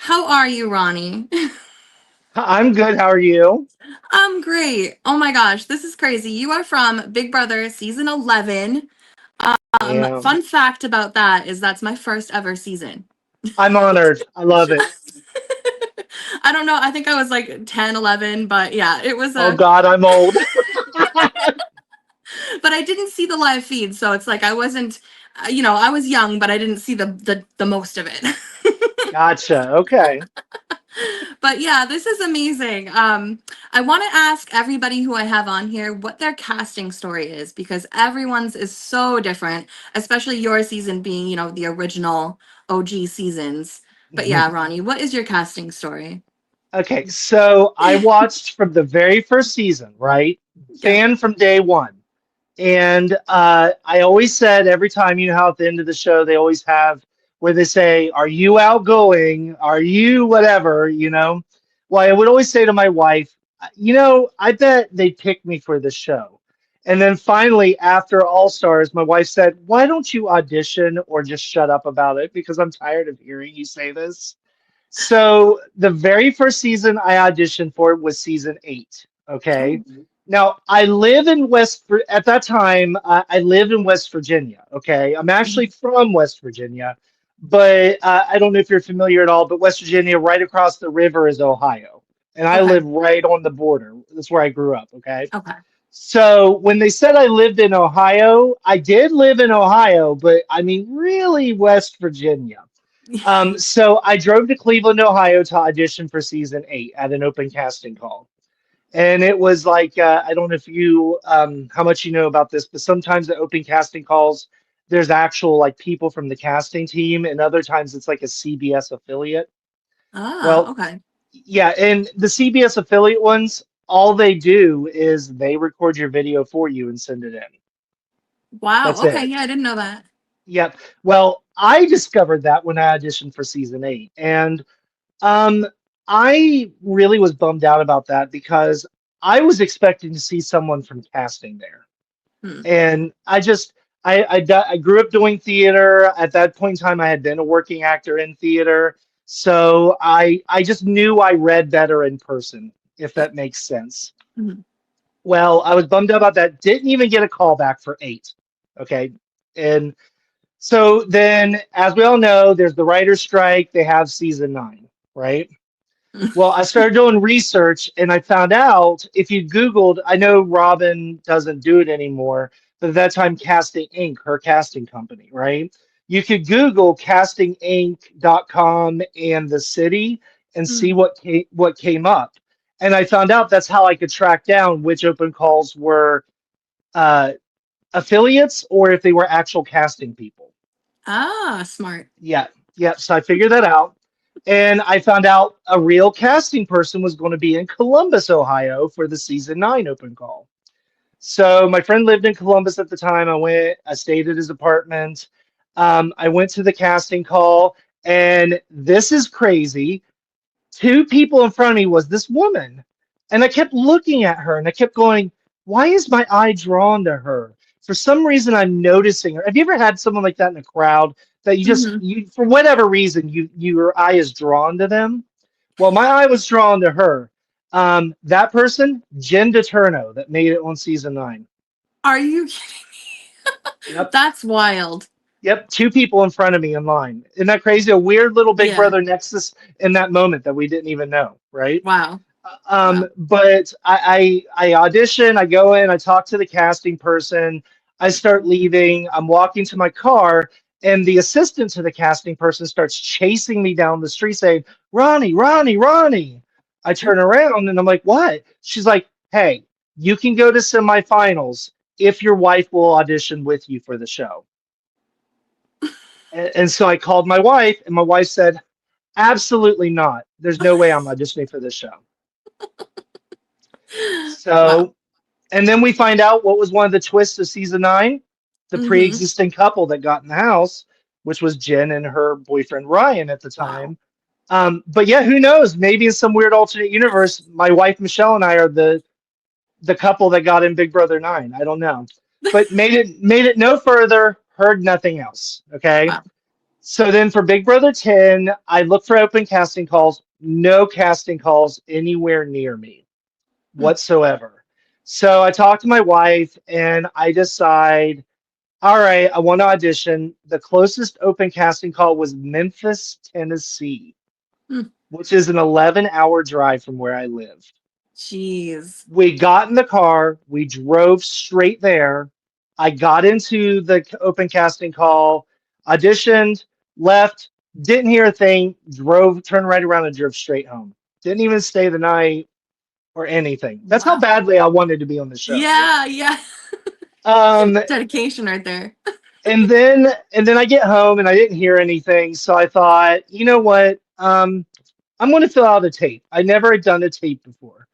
How are you, Ronnie? I'm good. How are you? I'm great. Oh my gosh, this is crazy. You are from Big Brother season 11. I am. Fun fact about that is that's my first ever season. I'm honored. I love it. I don't know. I think I was like 10, 11, but yeah, it was Oh a. God, I'm old. But I didn't see the live feed, so it's like I wasn't, I was young, but I didn't see the most of it. Gotcha. Okay. But yeah, this is amazing. I want to ask everybody who I have on here what their casting story is because everyone's is so different, especially your season being, the original OG seasons. But Mhm. yeah, Ronnie, what is your casting story? Okay, so I watched from the very first season, right? Yep. Fan from day one. And I always said every time, you know how at the end of the show they always have where they say, "Are you outgoing? Are you whatever?" Well, I would always say to my wife, I bet they pick me for the show. And then finally, after All Stars, my wife said, "Why don't you audition or just shut up about it? Because I'm tired of hearing you say this." So the very first season I auditioned for was season 8. Okay. Oh. Now I live in at that time, I lived in West Virginia. Okay. I'm actually Mhm. from West Virginia, but I don't know if you're familiar at all, but West Virginia, right across the river is Ohio. And I Okay. live right on the border. That's where I grew up. Okay. Okay. So when they said I lived in Ohio, I did live in Ohio, but I mean, really West Virginia. So I drove to Cleveland, Ohio to audition for season 8 at an open casting call. And it was like, I don't know if you, how much you know about this, but sometimes the open casting calls, there's actual like people from the casting team, and other times it's like a CBS affiliate. Ah, Well, okay. yeah, and the CBS affiliate ones, all they do is they record your video for you and send it in. That's Wow. Okay. it. Yeah, I didn't know that. Yep. Well, I discovered that when I auditioned for season 8. And Um, I really was bummed out about that because I was expecting to see someone from casting there. Hmm. And I grew up doing theater. At that point in time, I had been a working actor in theater. So I just knew I read better in person, if that makes sense. Mhm. Well, I was bummed out about that. Didn't even get a call back for 8. Okay. And so then, as we all know, there's the writer's strike. They have season 9, right? Well, I started doing research and I found out if you Googled, I know Robin doesn't do it anymore, but at that time, Casting Inc., her casting company, right? You could Google castinginc.com and the city and see Mhm. what came up. And I found out that's how I could track down which open calls were uh, affiliates or if they were actual casting people. Ah, smart. Yeah, yeah. So I figured that out. And I found out a real casting person was going to be in Columbus, Ohio for the season 9 open call. So my friend lived in Columbus at the time. I stayed at his apartment. I went to the casting call, and this is crazy. Two people in front of me was this woman. And I kept looking at her and I kept going, why is my eye drawn to her? For some reason, I'm noticing her. Have you ever had someone like that in a crowd that Hmm. for whatever reason, your eye is drawn to them? Well, my eye was drawn to her. That person, Jen DeTurno, that made it on season 9. Are you kidding? Yep. That's wild. Yep. Two people in front of me in line. Isn't that crazy? A weird little Big Yeah. Brother nexus in that moment that we didn't even know, right? Wow. Wow. But I audition, I go in, I talk to the casting person, I start leaving, I'm walking to my car, and the assistant to the casting person starts chasing me down the street saying, Ronnie, Ronnie, Ronnie. I turn around and I'm like, what? She's like, hey, you can go to semifinals if your wife will audition with you for the show. And so I called my wife, and my wife said, absolutely not. There's no way I'm auditioning for this show. Wow. So and then we find out what was one of the twists of season 9, the Hmm. pre-existing couple that got in the house, which was Jen and her boyfriend Ryan at the Wow. time. But yeah, who knows? Maybe in some weird alternate universe, my wife Michelle and I are the couple that got in Big Brother 9. I don't know, but made it no further. Heard nothing else. Okay, Wow. So then for Big Brother 10, I look for open casting calls. No casting calls anywhere near me Mm, whatsoever. So I talk to my wife and I decide, all right, I want to audition. The closest open casting call was Memphis, Tennessee, mm. which is an 11-hour drive from where I live. Jeez. We got in the car, we drove straight there. I got into the open casting call, auditioned, left, didn't hear a thing, drove, turned right around and drove straight home. Didn't even stay the night or anything. That's how Wow. badly I wanted to be on the show. Yeah, yeah. Um, Dedication right there. and then I get home and I didn't hear anything, so I thought, you know what? I'm going to fill out a tape. I never had done a tape before.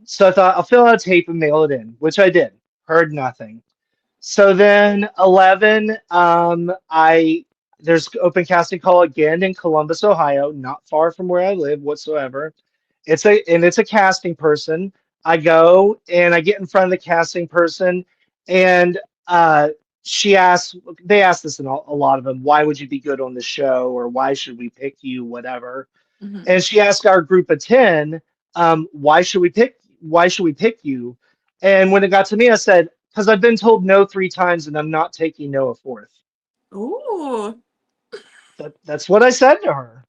So I thought I'll fill out a tape and mail it in, which I did. Heard nothing. So then 11, I there's open casting call again in Columbus, Ohio, not far from where I live whatsoever. It's a casting person. I go and I get in front of the casting person, and uh, she asks. They ask this in a lot of them. Why would you be good on the show, or why should we pick you? Whatever. Hmm. And she asked our group of 10, why should we pick you? And when it got to me, I said, because I've been told no 3 times and I'm not taking no a fourth. Ooh. That's what I said to her.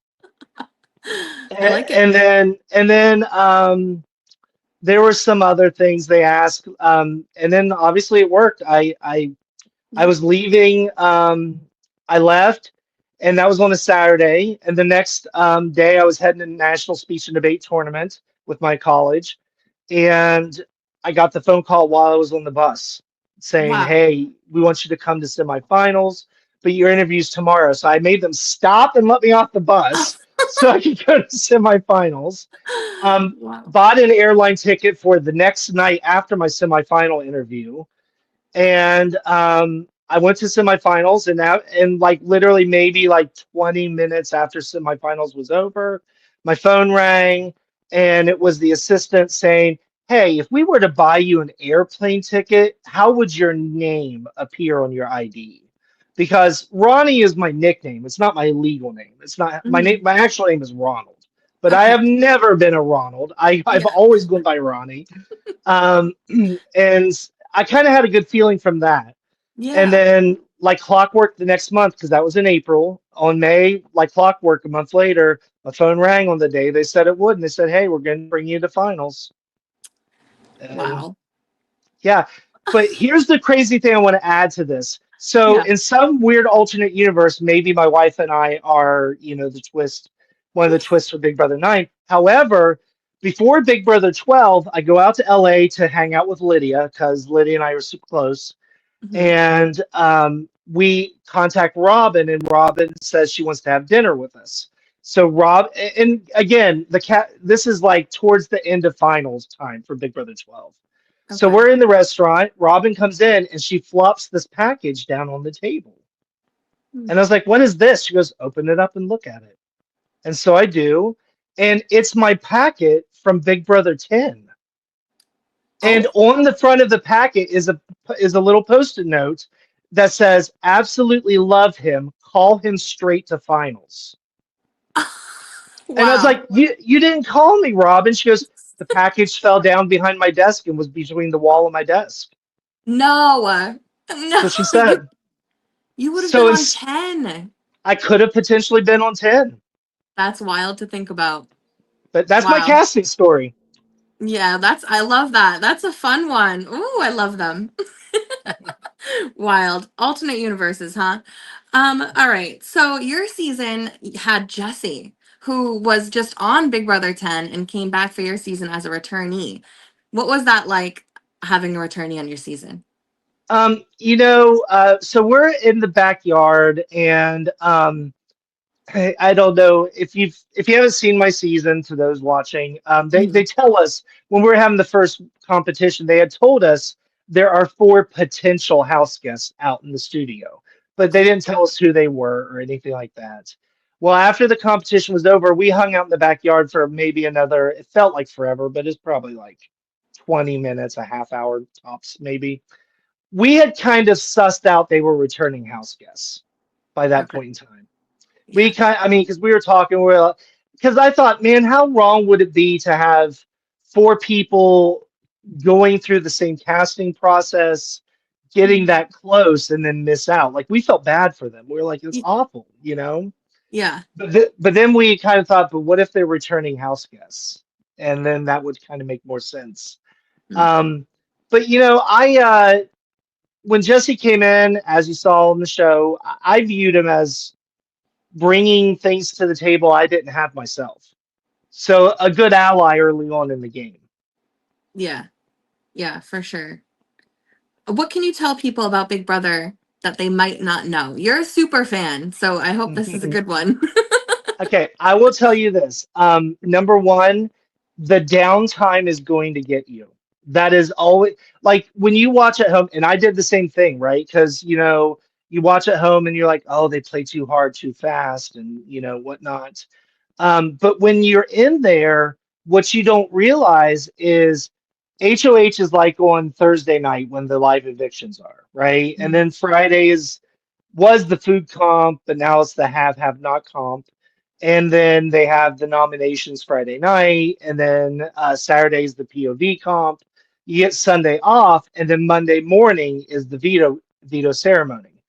I And, like it. and then there were some other things they asked. And then obviously it worked. I Yeah. was leaving. I left, and that was on a Saturday. And the next day, I was heading to the National Speech and Debate Tournament with my college, and I got the phone call while I was on the bus saying, Wow. "Hey, we want you to come to semifinals, but your interview's tomorrow." So I made them stop and let me off the bus so I could go to semifinals. Wow. Bought an airline ticket for the next night after my semifinal interview, and I went to semifinals, and like literally maybe like 20 minutes after semifinals was over, my phone rang, and it was the assistant saying, "Hey, if we were to buy you an airplane ticket, how would your name appear on your ID?" Because Ronnie is my nickname. It's not my legal name. It's not my name. Hmm. My actual name is Ronald, but I Okay. have never been a Ronald. I've Yeah. always gone by Ronnie. Um, and I kind of had a good feeling from that. And Yeah. then, like clockwork, the next month, because that was in April, on May, like clockwork, a month later, my phone rang on the day they said it would, and they said, "Hey, we're going to bring you to finals." And Wow. yeah, but here's the crazy thing I want to add to this. So, Yeah. in some weird alternate universe, maybe my wife and I are, the twist, one of the twists for Big Brother 9. However, before Big Brother 12, I go out to LA to hang out with Lydia because Lydia and I are super close. Hmm. And we contact Robin, and Robin says she wants to have dinner with us. So and again, the cat. This is like towards the end of finals time for Big Brother 12. So Okay. we're in the restaurant. Robin comes in and she flops this package down on the table. Hmm. And I was like, "What is this?" She goes, "Open it up and look at it." And so I do, and it's my packet from Big Brother 10. And Oh. on the front of the packet is a little post-it note that says, "Absolutely love him. Call him straight to finals." And I was Wow. like, "You didn't call me, Rob." And she goes, "The package fell down behind my desk and was between the wall and my desk." No. So No. she You said. you would have been So on 10. I could have potentially been on 10, That's wild to think about. but that's my Wow. casting story. Yeah, I love that. That's a fun one. Ooh, I love them. Wild. Alternate universes, huh? All right. So your season had Jesse, who was just on Big Brother 10 and came back for your season as a returnee. What was that like having a returnee on your season? So we're in the backyard, and I don't know if you haven't seen my season. To those watching, they Mhm. tell us when we were having the first competition, they had told us there are 4 potential house guests out in the studio, but they Okay. didn't tell us who they were or anything like that. Well, after the competition was over, we hung out in the backyard for maybe another. It felt like forever, but it's probably like 20 minutes, a half hour tops, maybe. We had kind of sussed out they were returning house guests by that Okay. point in time. We Yeah. kind, I mean, because we were talking, because I thought, man, how wrong would it be to have four people going through the same casting process, getting Mhm. that close, and then miss out? Like we felt bad for them. We were like, it's Y- awful, you know. Yeah. But then we kind of thought, but what if they're returning house guests? And then that would kind of make more sense. Mm. Um, but when Jesse came in, as you saw in the show, I viewed him as bringing things to the table I didn't have myself. So a good ally early on in the game. Yeah. Yeah, for sure. What can you tell people about Big Brother that they might not know? You're a super fan, so I hope this is a good one. Okay, I will tell you this. Number one, the downtime is going to get you. That is always like when you watch at home, and I did the same thing, right? Because you watch at home and you're like, oh, they play too hard, too fast, and whatnot. But when you're in there, what you don't realize is HOH is like on Thursday night when the live evictions are, right? And Mm, then Friday was the food comp, but now it's the have not comp. And then they have the nominations Friday night, and then Saturday's the POV comp. You get Sunday off, and then Monday morning is the veto ceremony.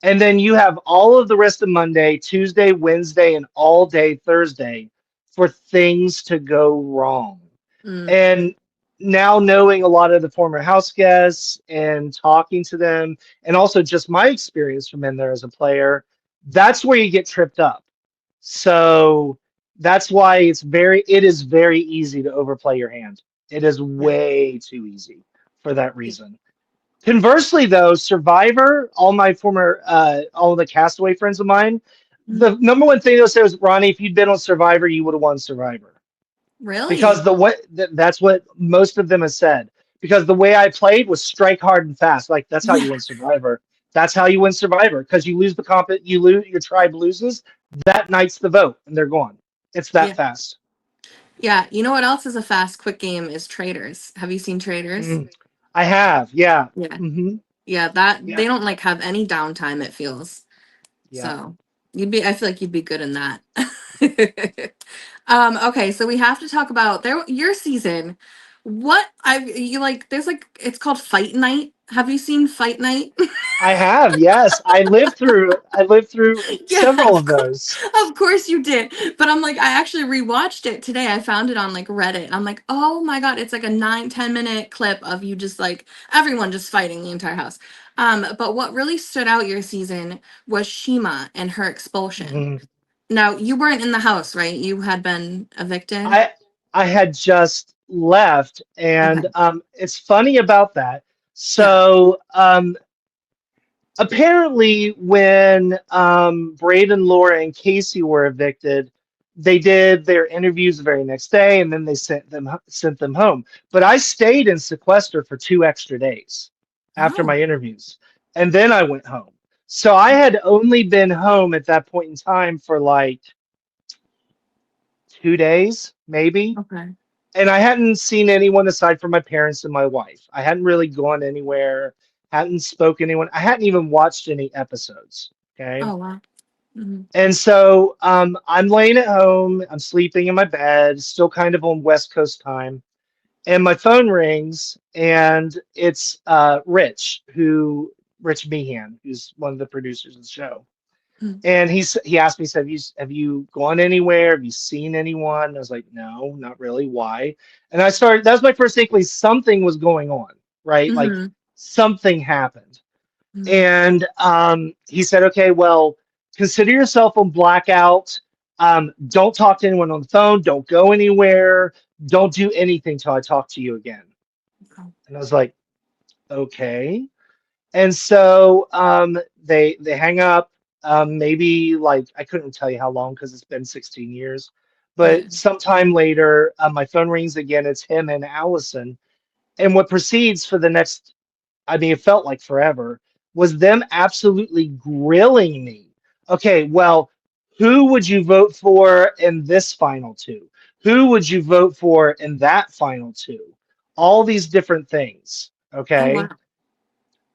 And then you have all of the rest of Monday, Tuesday, Wednesday, and all day Thursday for things to go wrong. mm, And now knowing a lot of the former house guests and talking to them, and also just my experience from in there as a player, that's where you get tripped up. So that's why it is very easy to overplay your hand. It is yeah. way too easy for that reason. Conversely, though, Survivor, all the castaway friends of mine, Mm. the number one thing they'll say is, Ronnie, if you'd been on Survivor, you would have won Survivor. Because Really? that's what most of them have said. Because the way I played was strike hard and fast. Like that's how you Yeah. win Survivor. That's how you win Survivor. Because you lose the comp, you lose your tribe loses. That night's the vote, and they're gone. It's that Yeah. fast. Yeah. You know what else is a fast, quick game is Traders. Have you seen Traders? Mm. I have, yeah. Yeah. Hmm. Yeah, that Yeah, they don't like have any downtime, it feels. yeah. So I feel like you'd be good in that. Okay, so we have to talk about your season. What I you like there's like it's called Fight Night. Have you seen Fight Night? I have, yes. I lived through Yeah, several of those. of course you did. But I'm like, I actually rewatched it today. I found it on like Reddit. And I'm like, oh my God, it's like a 9-10 minute clip of you just like everyone just fighting the entire house. But what really stood out your season was Shima and her expulsion. Mhm. Now, you weren't in the house, right? You had been evicted. I I had just left, Okay. and it's funny about that. Yeah. So apparently, when Braden, Laura, and Casey were evicted, they did their interviews the very next day, and then they sent them home. But I stayed in sequester for 2 extra days after Oh. my interviews, and then I went home. So I had only been home at that point in time for like 2 days, maybe. Okay. And I hadn't seen anyone aside from my parents and my wife. I hadn't really gone anywhere, hadn't spoken to anyone. I hadn't even watched any episodes. Okay. Oh wow. Mhm. And so I'm laying at home, I'm sleeping in my bed, still kind of on West Coast time. And my phone rings, and it's Rich Meehan, who's one of the producers of the show. Mhm. And he asked me, said, have you gone anywhere? Have you seen anyone? And I was like, no, not really. Why? And that was my first inkling something was going on, right? Like Mhm. something happened. Mhm. And he said, okay, well, consider yourself on blackout. Don't talk to anyone on the phone. Don't go anywhere. Don't do anything till I talk to you again. Okay. And I was like, okay. And so they hang up. Maybe like I couldn't tell you how long because it's been 16 years. Yeah. But sometime later, my phone rings again. It's him and Allison. And what proceeds for the next, I mean, it felt like forever, was them absolutely grilling me. Okay, well, who would you vote for in this final two? Who would you vote for in that final two? All these different things. Oh Okay. wow.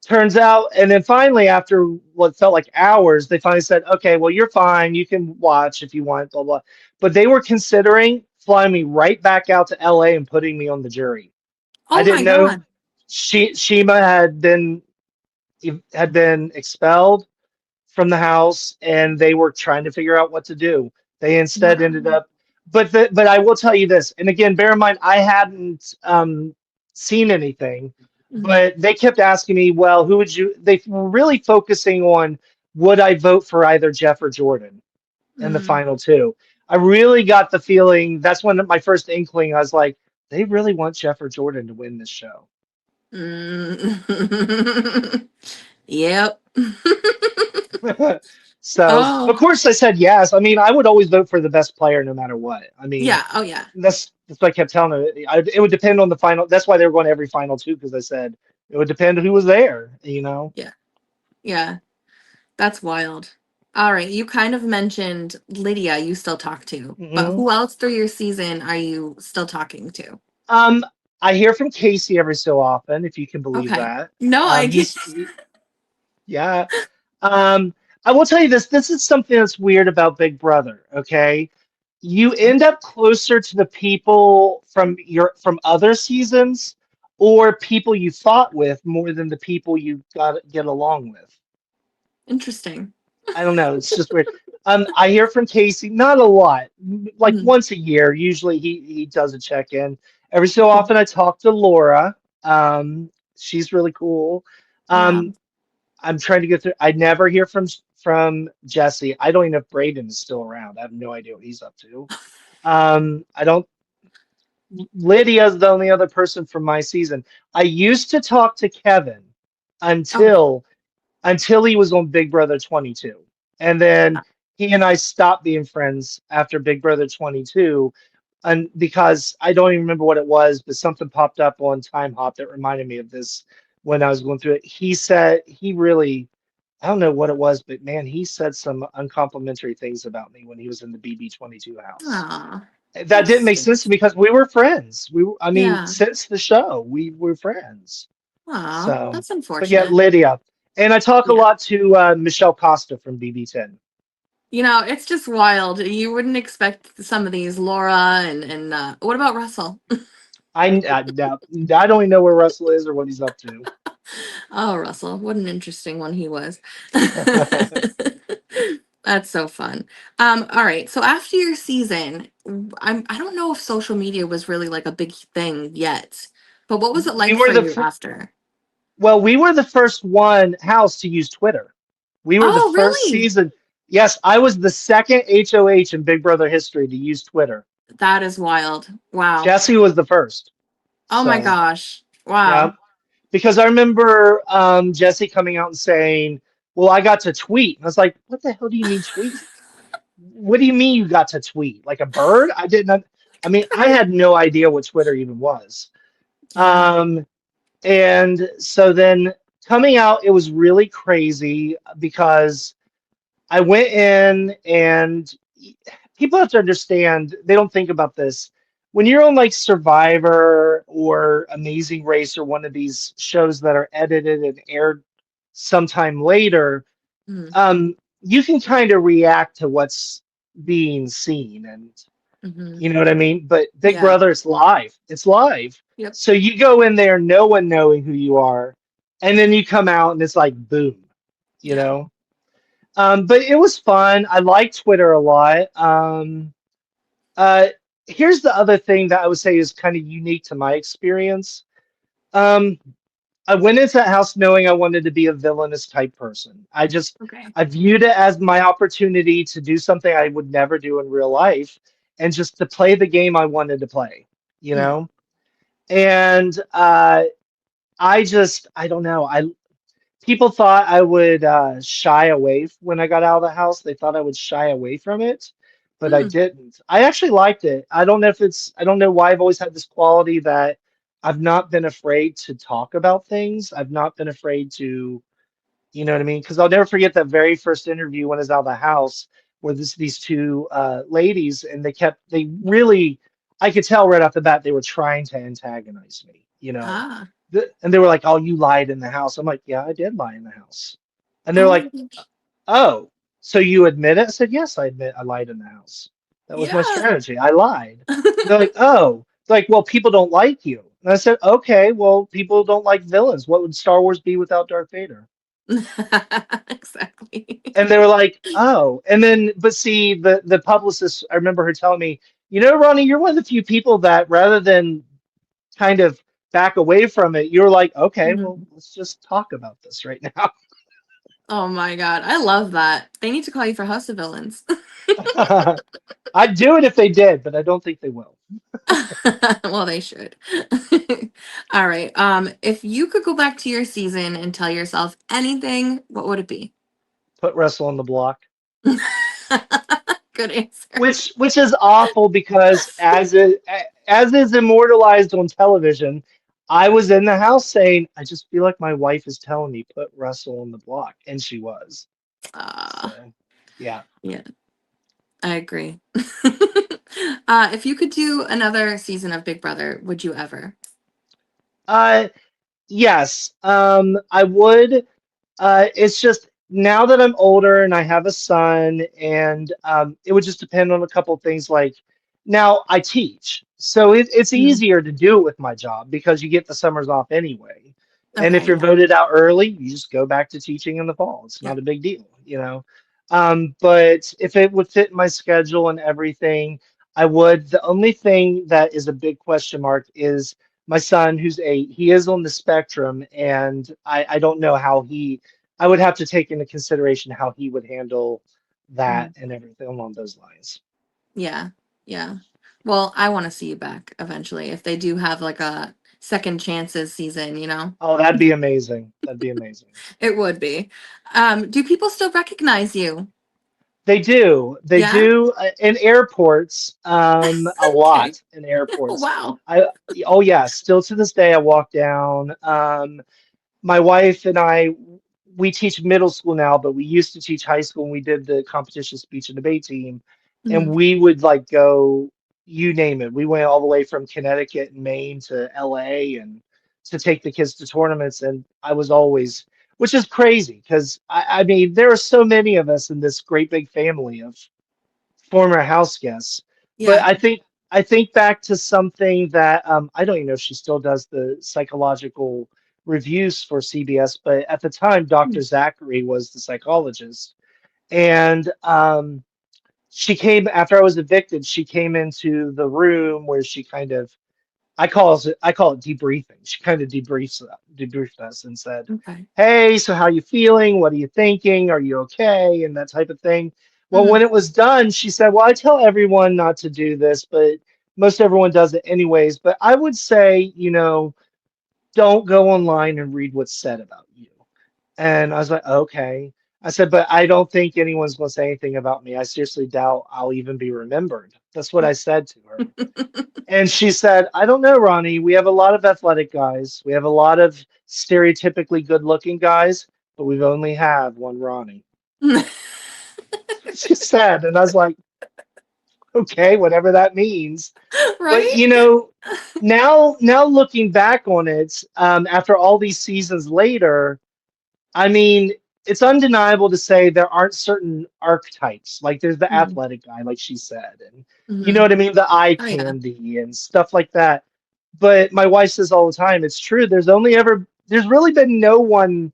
turns out, and then finally, after what felt like hours, they finally said, "Okay, well, you're fine. You can watch if you want." Blah blah. But they were considering flying me right back out to LA and putting me on the jury. I Oh my didn't know God. Shima had been expelled from the house, and they were trying to figure out what to do. They instead ended Wow. up, but I will tell you this, and again, bear in mind I hadn't seen anything, Mhm. but they kept asking me, well, who would you? They were really focusing on would I vote for either Jeff or Jordan in the Mm. final two. I really got the feeling that's when my first inkling. I was like, they really want Jeff or Jordan to win this show. Mm. Yep. So, of Oh, course, I said yes. I mean, I would always vote for the best player no matter what. I mean, yeah. Oh, yeah. that's what I kept telling her. It would depend on the final. That's why they were going to every final too, because I said it would depend who was there. Yeah. Yeah. That's wild. All right. You kind of mentioned Lydia, you still talk to, but hmm who else through your season are you still talking to? Um, I hear from Casey every so often, if you can believe Okay. that. No, I can't. Yeah. Um, I will tell you this. This is something that's weird about Big Brother. Okay, you end up closer to the people from other seasons, or people you fought with more than the people you got to get along with. Interesting. I don't know. It's just weird. I hear from Casey, not a lot, like Mhm. once a year. Usually he does a check in. Every so Cool. often I talk to Laura. She's really cool. Yeah. Um, I'm trying to get through. I never hear from Jesse. I don't even know if Braden is still around. I have no idea what he's up to. I don't. Lydia's the only other person from my season. I used to talk to Kevin Okay. until he was on Big Brother 22. And then he and I stopped being friends after Big Brother 22. And because I don't even remember what it was, but something popped up on Time Hop that reminded me of this when I was going through it. He said he really, I don't know what it was, but man, he said some uncomplimentary things about me when he was in the BB22 house. Aw, That that didn't make sense to stinks. me because we were friends. I mean, Yeah. since the show, we were friends. Aw, So, that's but yeah, unfortunate. Lydia. And I talk a Yeah. lot to Michelle Costa from BB10. It's just wild. You wouldn't expect some of these, Laura and what about Russell? I don't even know where Russell is or what he's up to. Oh, Russell, what an interesting one he was. That's so fun. All right. So after your season, I don't know if social media was really like a big thing yet, but what was it we like were for the you after? well, we were the first one house to use Twitter. We were the Oh, first really? season. Yes, I was the second HOH in Big Brother history to use Twitter. That is wild. Wow. Jesse was the first. Oh my So, gosh. yeah. Wow. Because I remember Jesse coming out and saying, "Well, I got to tweet." And I was like, "What the hell do you mean tweet? What do you mean you got to tweet? Like a bird?" I didn't. I mean, I had no idea what Twitter even was. Yeah. Um, and so then coming out, it was really crazy because I went in and people have to understand, they don't think about this. When you're on like Survivor or Amazing Race or one of these shows that are edited and aired sometime later, Mm-hmm. you can kind of react to what's being seen, and Mm-hmm. you know what I mean? But Big Yeah. Brother, it's live. It's live. Yep. So you go in there, no one knowing who you are, and then you come out and it's like boom, you Yeah. know? But it was fun. I like Twitter a lot. Uh, Here's the other thing that I would say is kind of unique to my experience. Um, I went into that house knowing I wanted to be a villainous type person. Okay. I viewed it as my opportunity to do something I would never do in real life and just to play the game I wanted to play, you Mm. know? And I don't know. People thought I would shy away when I got out of the house. They thought I would shy away from it, but I Mm. didn't. I actually liked it. I don't know why I've always had this quality that I've not been afraid to talk about things. I've not been afraid to, you know what I mean? Because I'll never forget that very first interview when I was out of the house where these two ladies, and they really, I could tell right off the bat they were trying to antagonize me, you know? Ah. And they were like, "Oh, you lied in the house." I'm like, "Yeah, I did lie in the house." And they're Oh my like, gosh. "Oh, so you admit it?" I said, "Yes, I admit I lied in the house. That was my Yeah. strategy. I lied." And they're like, "Oh." It's like, "Well, people don't like you." And I said, "Okay, well, people don't like villains. What would Star Wars be without Darth Vader?" Exactly. And they were like, "Oh." And then, but see, the publicist, I remember her telling me, Ronnie, you're one of the few people that rather than kind of back away from it, you're like, "Okay, well, Mhm. let's just talk about this right now." Oh my god, I love that. They need to call you for House of Villains. I'd do it if they did, but I don't think they will. Well, they should. All right. If you could go back to your season and tell yourself anything, what would it be? Put Russell on the block. Good answer. Which is awful because as is immortalized on television, I was in the house saying, I just feel like my wife is telling me put Russell on the block, and she was. Uh, So yeah. yeah, I agree. If you could do another season of Big Brother, would you ever? Uh yes. I would. It's just now that I'm older and I have a son, and it would just depend on a couple of things. Like now I teach, so it's Mhm. easier to do it with my job because you get the summers off anyway. And if Okay, you're yeah. voted out early, you just go back to teaching in the fall. It's Yeah. not a big deal. But if it would fit my schedule and everything, I would. The only thing that is a big question mark is my son, who's 8. He is on the spectrum, and I don't know how I would have to take into consideration how he would handle that Mhm. and everything along those lines. Yeah. Yeah. Well, I want to see you back eventually if they do have like a second chances season. Oh, that'd be amazing. That'd be amazing. It would be. Do people still recognize you? They do. They Yeah? do in airports, a Okay. lot in Oh, airports. wow. I, oh yeah, still to this day, I walk down. My wife and I, we teach middle school now, but we used to teach high school and we did the competition speech and debate team. And Mhm. we would like go, you name it. We went all the way from Connecticut and Maine to LA and to take the kids to tournaments. And I was always, which is crazy because I mean, there are so many of us in this great big family of former house guests. But Yeah. I think back to something that I don't even know if she still does the psychological reviews for CBS, but at the time, Dr. Mm. Zachary was the psychologist, and she came after I was evicted. She came into the room where she kind of I call it debriefing. She kind of debriefed us and said, Okay. "Hey, so how you feeling? What are you thinking? Are you okay?" And that type of thing. Well, Mhm. when it was done, she said, "Well, I tell everyone not to do this, but most everyone does it anyways. But I would say, don't go online and read what's said about you." And I was like, "Okay." I said, "But I don't think anyone's going to say anything about me. I seriously doubt I'll even be remembered." That's what I said to her. And she said, "I don't know, Ronnie. We have a lot of athletic guys. We have a lot of stereotypically good-looking guys, but we've only have one Ronnie." She said, and I was like, "Okay, whatever that means." But Right? now looking back on it, after all these seasons later, I mean, it's undeniable to say there aren't certain archetypes. Like there's the Mhm. athletic guy, like she said, and you know Mhm. what I mean, the eye Oh, yeah. candy and stuff like that. But my wife says all the time, it's true. There's really been no one.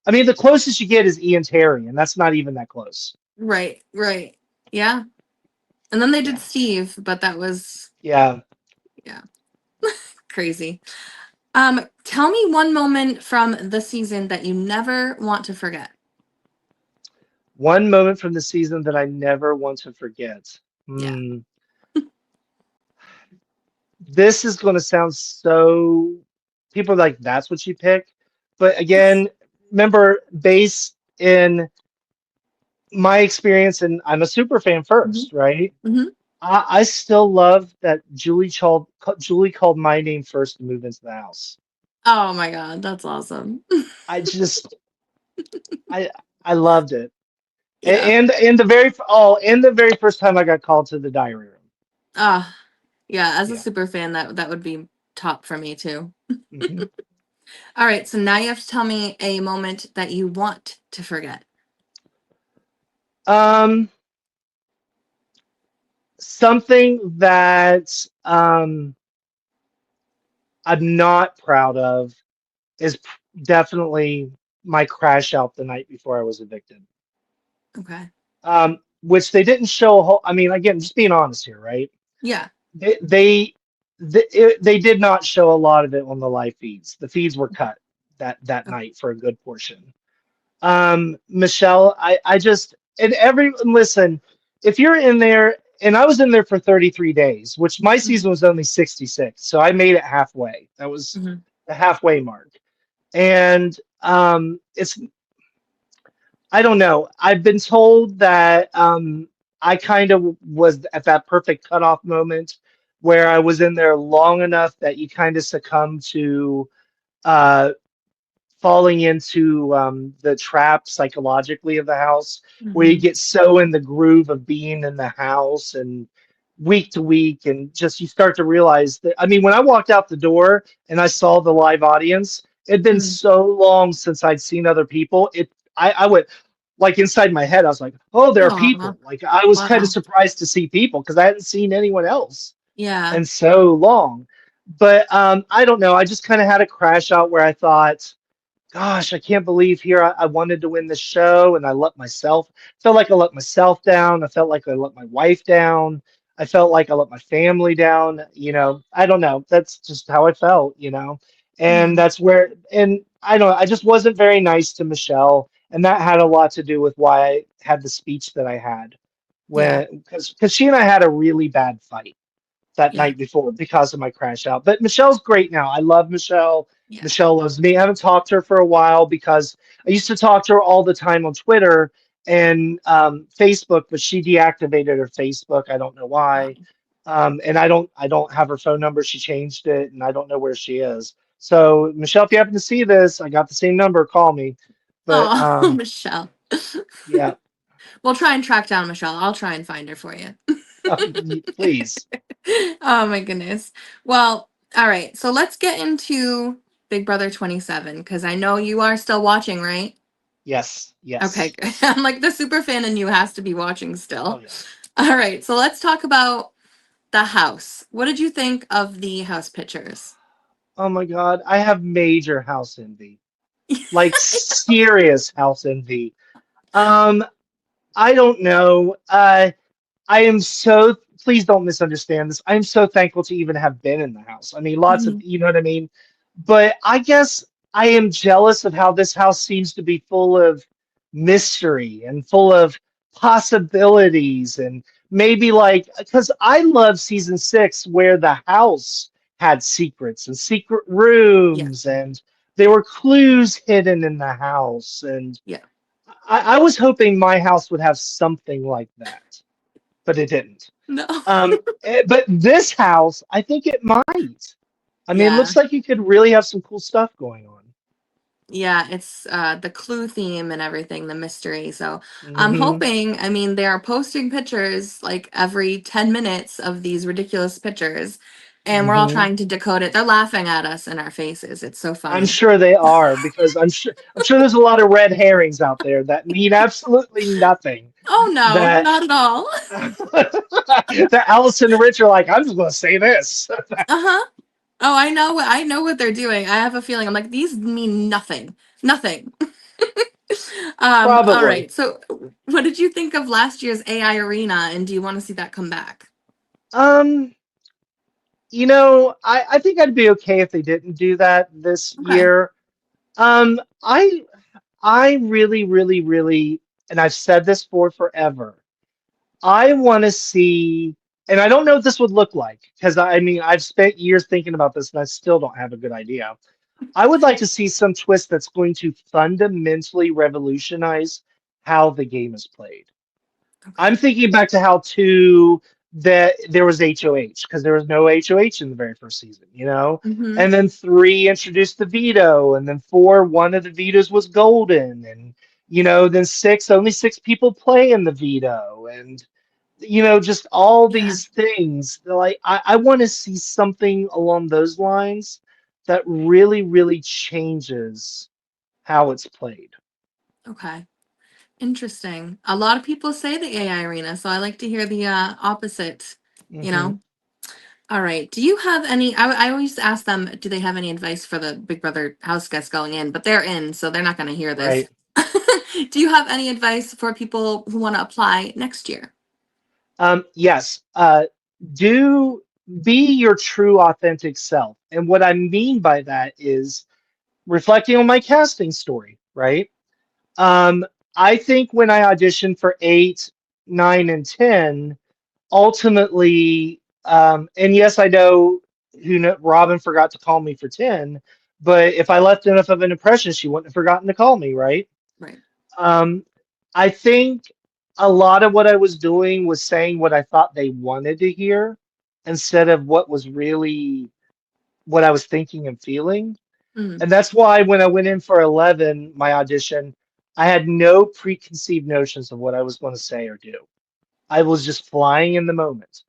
I mean, the closest you get is Ian Terry, and that's not even that close. Right. Right. Yeah. And then they did Yeah. Steve, but that was, Yeah. yeah, crazy. Tell me one moment from the season that you never want to forget. One moment from the season that I never want to forget. Yeah. Hmm. This is going to sound so. People are like, that's what you pick. But again, remember, based in my experience, and I'm a super fan Hmm. first, right? Hmm. I still love that Julie called my name first to move into the house. Oh my God, that's awesome. I just I I loved it. Yeah. And the very first time I got called to the diary room. Ah, yeah. As a Yeah. super fan, that would be top for me too. Hmm. All right, so now you have to tell me a moment that you want to forget. Um, Something that I'm not proud of is definitely my crash out the night before I was evicted. Okay. Which they didn't show a whole. I mean, again, just being honest here, right? Yeah. They they they did not show a lot of it on the live feeds. The feeds were cut that Okay. night for a good portion. Michelle, I just and every listen, if you're in there, and I was in there for 33 days, which my season was only 66, so I made it halfway. That was Mhm. the halfway mark. And it's I don't know. I've been told that I kind of was at that perfect cutoff moment where I was in there long enough that you kind of succumb to uh, falling into the trap psychologically of the house, where you Mhm. get so in the groove of being in the house and week to week, and just you start to realize that. I mean, when I walked out the door and I saw the live audience, it'd been Mhm. so long since I'd seen other people. I went like inside my head, I was like, oh, there are Aw. people. Like I was kind of Wow. surprised to see people because I hadn't seen anyone else Yeah. in so long. But I don't know. I just kind of had a crash out where I thought, gosh, I can't believe here I wanted to win the show and I let myself felt like I let myself down. I felt like I let my wife down. I felt like I let my family down. I don't know. That's just how I felt. And Mhm. that's where and I don't know, I just wasn't very nice to Michelle. And that had a lot to do with why I had the speech that I had Yeah. when because she and I had a really bad fight that Yeah. night before because of my crash out. But Michelle's great now. I love Michelle. Yeah. Michelle loves me. I haven't talked to her for a while because I used to talk to her all the time on Twitter and Facebook, but she deactivated her Facebook. I don't know why. And I don't have her phone number. She changed it, and I don't know where she is. So Michelle, if you happen to see this, I got the same number. Call me. But Oh, Michelle. yeah, We'll try and track down Michelle. I'll try and find her for you. please, Oh my goodness. Well, all right. So let's get into Big Brother 27 because I know you are still watching, right? yes, Okay, yes. good. I'm like the super fan in you has to be watching Oh still. yeah. All right. So let's talk about the house. What did you think of the house pictures? Oh my God, I have major house envy. Like serious house envy. Um, I don't know. I am so, please don't misunderstand this. I'm so thankful to even have been in the house. I mean, lots of, Mhm. you know what I mean? But I guess I am jealous of how this house seems to be full of mystery and full of possibilities. And maybe like, because I love season 6 where the house had secrets and secret Yeah. rooms and there were clues hidden in the house. And Yeah. I was hoping my house would have something like that, but it didn't. No. But this house, I think it might. I mean, it Yeah. looks like you could really have some cool stuff going on. Yeah, it's the clue theme and everything, the mystery. So I'm Hmm. hoping, I mean, they are posting pictures like every 10 minutes of these ridiculous pictures, and we're all Hmm. trying to decode it. They're laughing at us in our faces. It's so I'm funny. sure they are because I'm sure there's a lot of red herrings out there that mean absolutely nothing. Oh no, That not at all. that Alice and Rich are like, I'm just going to say this. Uh-huh. Oh, I know what they're doing. I have a feeling. I'm like, these mean nothing. Nothing. All Probably. right. So what did you think of last year's AI arena and do you want to see that come back? Um, I think I'd be okay if they didn't do that this Okay. year. Um, I I really, really, really, and I've said this for forever. I want to see, and I don't know what this would look like because I mean I've spent years thinking about this and I still don't have a good idea. I would like to see some twist that's going to fundamentally revolutionize how the game is played. I'm Okay. thinking back to how two that there was HOH because there was no HOH in the very first season. Mm-hmm. And then 3 introduced the veto, and then 4, one of the vetoes was golden, and then 6, only 6 people play in the veto, and just all Yeah. these things. Like I want to see something along those lines that really, really changes how it's played. Okay. Interesting. A lot of people say the AI arena, so I like to hear the opposite, you Hmm. know? All right. Do you have any? I always ask them, do they have any advice for the Big Brother house guests going in? But they're in, so they're not going to hear this. Right. Do you have any advice for people who want to apply next year? Yes. Do be your true, authentic self. And what I mean by that is reflecting on my casting story, right? Um, I think when I auditioned for 8, 9, and 10, ultimately, and yes, I know Robin forgot to call me for 10, but if I left enough of an impression, she wouldn't have forgotten to call me, right? Right. Um, I think a lot of what I was doing was saying what I thought they wanted to hear instead of what was really what I was thinking and feeling. Mm, And that's why when I went in for 11, my audition, I had no preconceived notions of what I was going to say or do. I was just flying in the moment.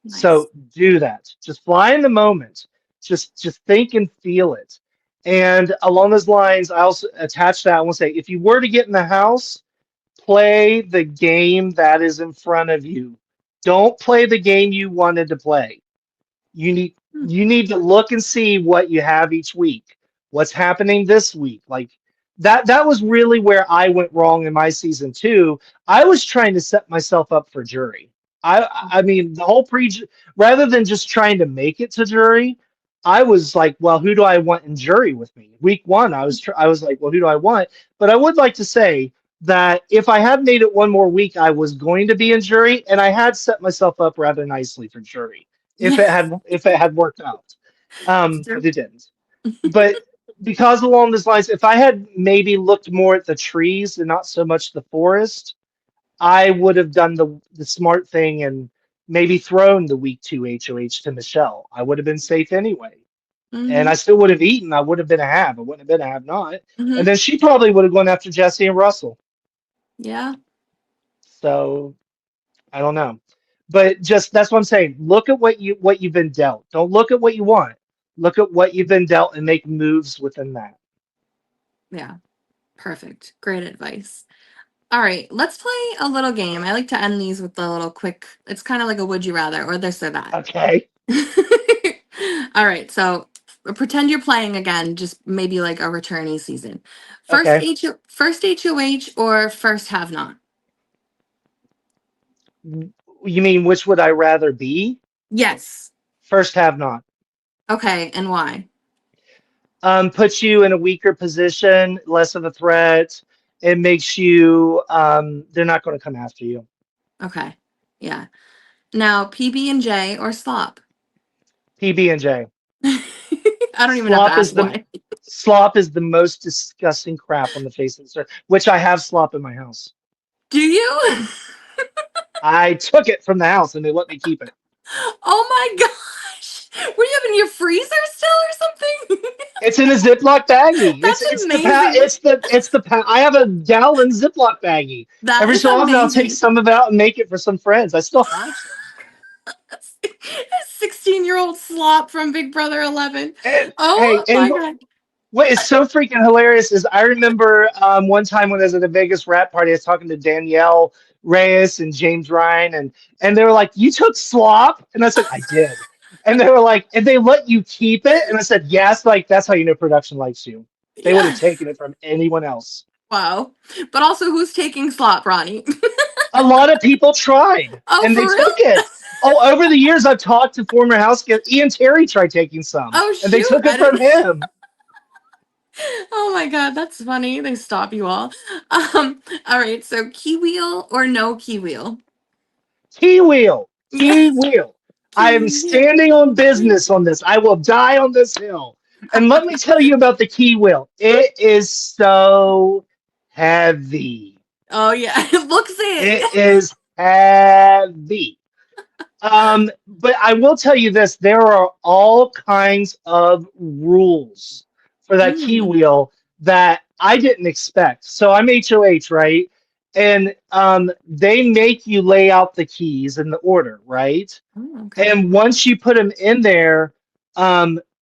nice. So do that. Just fly in the moment. Just think and feel it. And along those lines, I also attach that. I want to say, if you were to get in the house, play the game that is in front of you. Don't play the game you wanted to play. You need Mm, you need to look and see what you have each week. What's happening this week? Like that was really where I went wrong in my season 2. I was trying to set myself up for jury. I mean the whole pre rather than just trying to make it to jury, I was like, well, who do I want in jury with me? Week 1, I was like, well, who do I want? But I would like to say that if I had made it one more week, I was going to be in jury, and I had set myself up rather nicely for jury yeah. if it had worked out. It's But true. it didn't. But because along those lines, if I had maybe looked more at the trees and not so much the forest, I would have done the smart thing and maybe thrown the week 2 HOH to Michelle. I would have been safe anyway. And Mm-hmm. I still would have eaten. I would have been a have. I wouldn't have been a have not. And Mm-hmm. then she probably would have gone after Jesse and Russell. Yeah. So I don't know. But just that's what I'm saying. Look at what you've been dealt. Don't look at what you want. Look at what you've been dealt and make moves within that. Yeah. Perfect. Great advice. All right, let's play a little game. I like to end these with a little quick, it's kind of like a would you rather or this or that. Okay. All right, so pretend you're playing again, just maybe like a returnee season. Okay. First HOH or first have not? You mean which would I rather be? Yes. First have not. Okay, and why? Puts you in a weaker position, less of a threat. It makes you they're not going to come after you. Okay. Yeah. Now, PB and J or slop? PB and J. I don't even have to Slop is ask the why. slop is the most disgusting crap on the face of the earth, which I have slop in my house. Do you? I took it from the house and they let me keep it. Oh my gosh. Were you have in your freezer still or something? It's in a Ziploc baggie. That's amazing. It's the I have a gallon Ziploc baggie. That Every is so often I'll take amazing. some of it out and make it for some friends. I still have some. 16-year-old slop from Big Brother 11. And hey, Oh and my god. what is so freaking hilarious is I remember one time when I was at a Vegas rap party, I was talking to Danielle Reyes and James Ryan, and they were like, "You took slop," and I said, "I did," and they were like, "And they let you keep it," and I said, "Yes, like that's how you know production likes you. They would have Yes. taken it from anyone else." Wow. But also, who's taking slop, Ronnie? A lot of people tried, Oh, and for they real? took it. Oh, over the years, I've talked to former house guests. Ian Terry tried taking some, Oh, and they shoot. took I it from didn't. him. Oh my god, that's funny. They stop you all. All right. So, key wheel or no key wheel? Key wheel, key Yes, wheel. I am key wheel. standing on business on this. I will die on this hill. And let me tell you about the key wheel. It is so heavy. Oh yeah, looks It it. is heavy. But I will tell you this, there are all kinds of rules for that key Mm. wheel that I didn't expect. So I'm HOH, right? And they make you lay out the keys in the order, right? Oh, okay. And once you put them in there,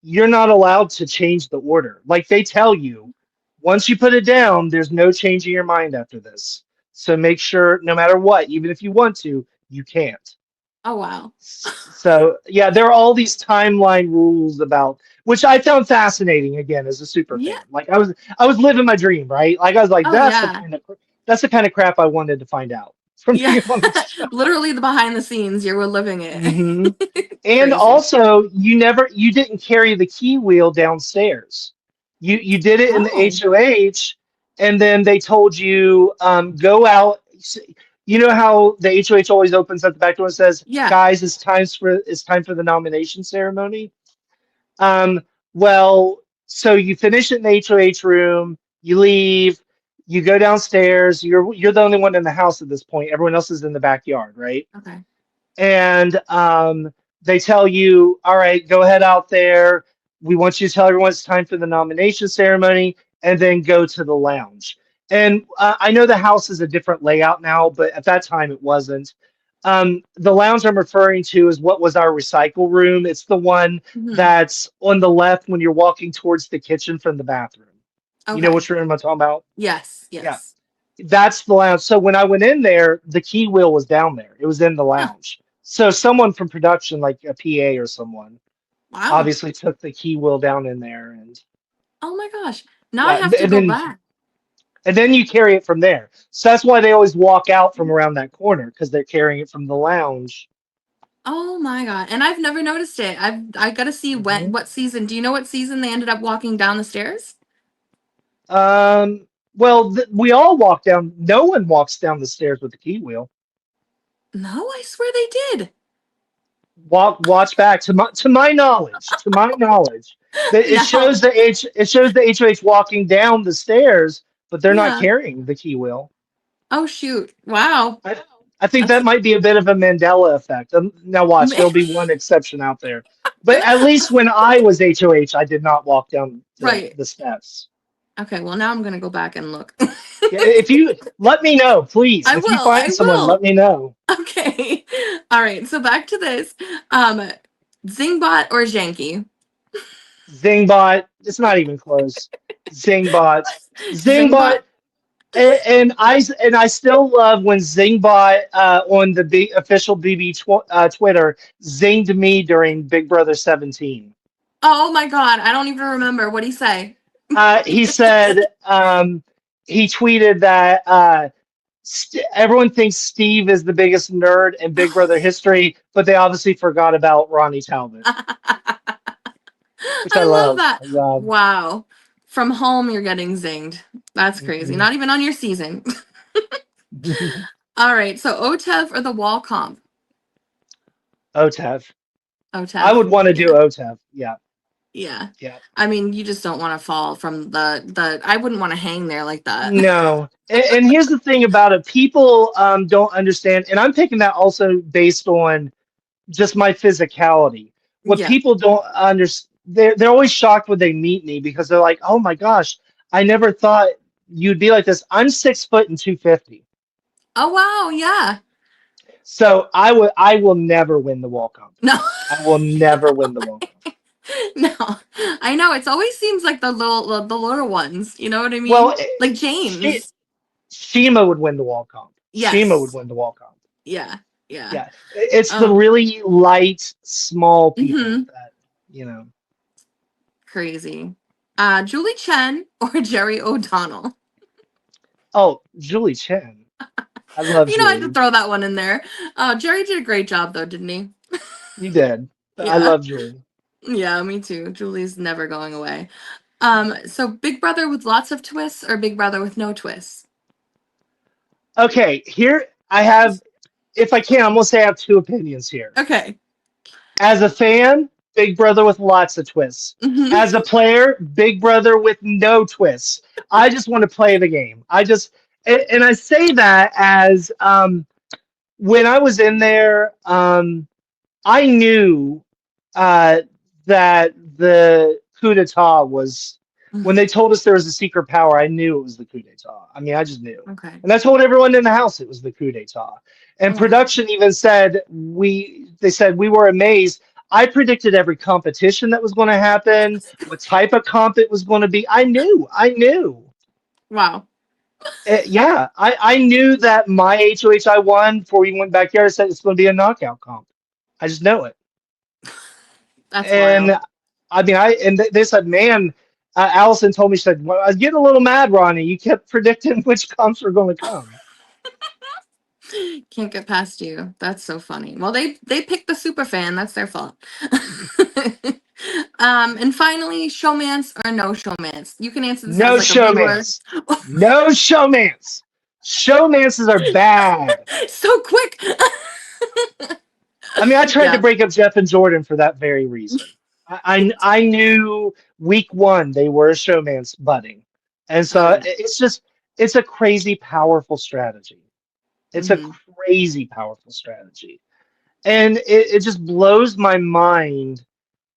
you're not allowed to change the order. Like they tell you, once you put it down, there's no changing your mind after this. So make sure, no matter what, even if you want to, you can't. Oh wow. So yeah, there are all these timeline rules about which I found fascinating again as a super Yeah. fan. Like I was living my dream, right? Like I was like, Oh yeah. that's the kind of crap I wanted to find out from Yeah. being on the show. Literally the behind the scenes, you were living it. hmm And Crazy. also, you didn't carry the key wheel downstairs. You did it in the Oh, HOH, and then they told you go out. You know how the HOH always opens at the back door and says, yeah. "Guys, it's time for the nomination ceremony." Um, well, so you finish it in the HOH room, you leave, you go downstairs. You're the only one in the house at this point. Everyone else is in the backyard, right? Okay. And they tell you, all right, go ahead out there. We want you to tell everyone it's time for the nomination ceremony, and then go to the lounge. And I know the house is a different layout now, but at that time it wasn't. The lounge I'm referring to is what was our recycle room. It's the one Hmm. that's on the left when you're walking towards the kitchen from the bathroom. You know Okay. which room I'm talking about? Yes. Yeah, Yes. that's the lounge. So when I went in there, the key wheel was down there. It was in the Huh. lounge. So someone from production, like a PA or someone, Wow. obviously took the key wheel down in there, and Oh my gosh. Now I yeah, have to and go then back. you carry it from there. So that's why they always walk out from around that corner because they're carrying it from the lounge. Oh my god. And I've never noticed it. I gotta see when hmm what season. Do you know what season they ended up walking down the stairs? Um, well, we all walk down. No one walks down the stairs with the key wheel. No, I swear they did. Watch back to my knowledge that No. it shows the HOH walking down the stairs, but they're not Yeah. carrying the key wheel. Oh shoot. Wow. I think that That's might be a bit of a Mandela effect. Now watch, there'll be one exception out there, but at least when I was HOH, I did not walk down right. the steps. Okay, well now I'm gonna go back and look. Yeah, if you let me know, please. I If you will. find I someone, let will. me know. Okay. All right. So back to this. Um, Zingbot or Janky? Zingbot, it's not even close. Zingbot, Zingbot. Zingbot. And I still love when Zingbot on the official Twitter zinged me during Big Brother 17. Oh my god, I don't even remember. What'd he say? He said he tweeted that everyone thinks Steve is the biggest nerd in Big Brother history, but they obviously forgot about Ronnie Talbot, which I I love love. that. I love. Wow. From home, you're getting zinged. That's crazy. Mhm. Not even on your season. All right. So OTEV or the wall comp? OTEV. I OTEV. would want to do Yeah. OTEV. Yeah, Yeah. yeah. I mean, you just don't want to fall from the. I wouldn't want to hang there like that. No. And here's the thing about it. People don't understand, and I'm picking that also based on just my physicality. What Yeah. people don't understand, they're always shocked when they meet me because they're like, "Oh my gosh, I never thought you'd be like this." I'm 6 foot and 250, Oh wow. Yeah. so I will never win the wall comp. No. I will never win the wall comp. No, I know. It always seems like the little ones. You know what I Well, mean? Like she James. Shima would win the wall comp. Shima would Yes. win the wall comp. Yeah. Yeah. Yeah, it's the Oh. really light, small people Mm-hmm. that you know. Crazy. Julie Chen or Jerry O'Donnell. Oh, Julie Chen. I love I had to Julie. throw that one in there. Jerry did a great job though, didn't he? You did. I Yeah. love Julie. Yeah, me too. Julie's never going away. So Big Brother with lots of twists or Big Brother with no twists? Okay, here I have, if I can, I'm gonna say I have two opinions here. Okay. As a fan, Big Brother with lots of twists. Hmm. As a player, Big Brother with no twists. I just want to play the game. And I say that as when I was in there, I knew uh, that the coup d'etat was when they told us there was a secret power. I knew it was the coup d'etat. I mean, I just knew, Okay. and I told everyone in the house it was the coup d'etat. And Okay. production even said they said we were amazed. I predicted every competition that was going to happen, what type of comp it was going to be. I knew. Wow, Yeah, I knew that my HOH I won before we went backyard. I said it's going to be a knockout comp. I just know it. that's And wild. I mean, they said, man, Allison told me, she said, well, I was getting a little mad, Ronnie. You kept predicting which comps were going to come. Can't get past you. That's so funny. Well, they picked the super fan. That's their fault. And finally, showmance or no showmance. You can answer this as No like a viewer. showmance. No showmance. Showmances are bad. So quick. I mean, I tried to Yeah. break up Jeff and Jordan for that very reason. I knew week one they were a showman's budding. And Oh so yeah. it's a crazy powerful strategy. It's a Hmm. crazy powerful strategy. And it just blows my mind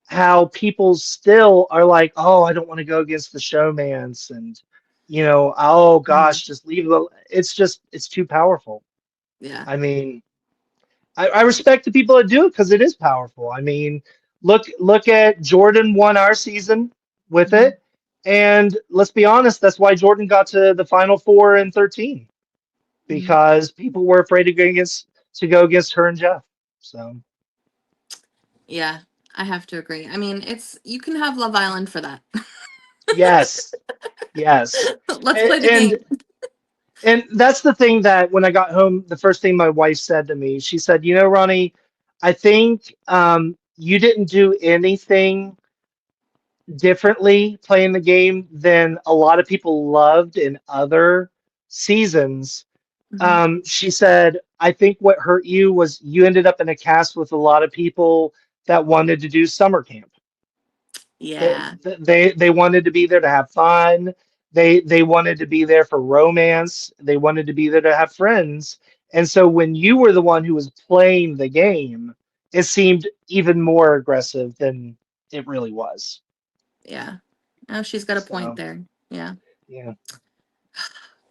how people still are like, oh, I don't want to go against the showmans and oh Hmm. gosh, just leave it. It's just it's too powerful. Yeah. I mean, I respect the people that do it because it is powerful. I mean, look at Jordan won our season with Hmm. it. And let's be honest, that's why Jordan got to the final four and 13 Hmm. because people were afraid to go against her and Jeff. So Yeah. I have to agree. I mean, it's you can have Love Island for that. yes, yes. Let's And, play the and game. and that's the thing that when I got home, the first thing my wife said to me, she said, Ronnie, I think you didn't do anything differently playing the game than a lot of people loved in other seasons. Hmm. She said, I think what hurt you was you ended up in a cast with a lot of people that wanted to do summer camp. They Yeah. they wanted to be there to have fun. They wanted to be there for romance. They wanted to be there to have friends. And so when you were the one who was playing the game, it seemed even more aggressive than it really was. Yeah. Oh, she's got a point So there. Yeah. yeah.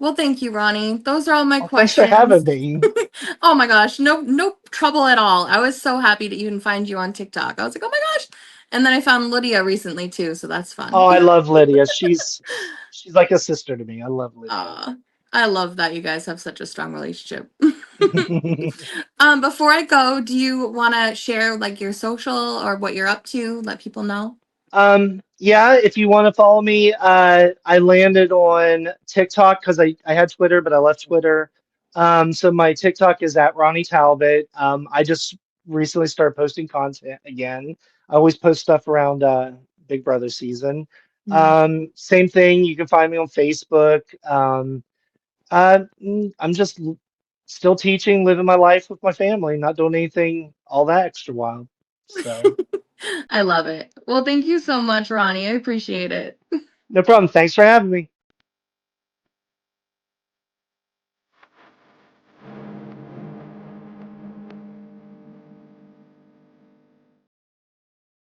Well, thank you, Ronnie. Those are all my Well, thanks for having questions. me. Oh my gosh, no trouble at all. I was so happy to even find you on TikTok. I was like, oh my gosh. And then I found Lydia recently too, so that's Oh, fun. I love Lydia. She's like a sister to me. I love Lydia. I love that you guys have such a strong relationship. Before I go, do you want to share like your social or what you're up to? Let people know. Yeah, if you want to follow me, I landed on TikTok because I had Twitter, but I left Twitter. So my TikTok is at Ronnie Talbot. I just recently started posting content again. I always post stuff around Big Brother season. Mhm. Same thing. You can find me on Facebook. I'm just still teaching, living my life with my family, not doing anything all that extra wild. So I love it. Well, thank you so much, Ronnie. I appreciate it. no problem. Thanks for having me.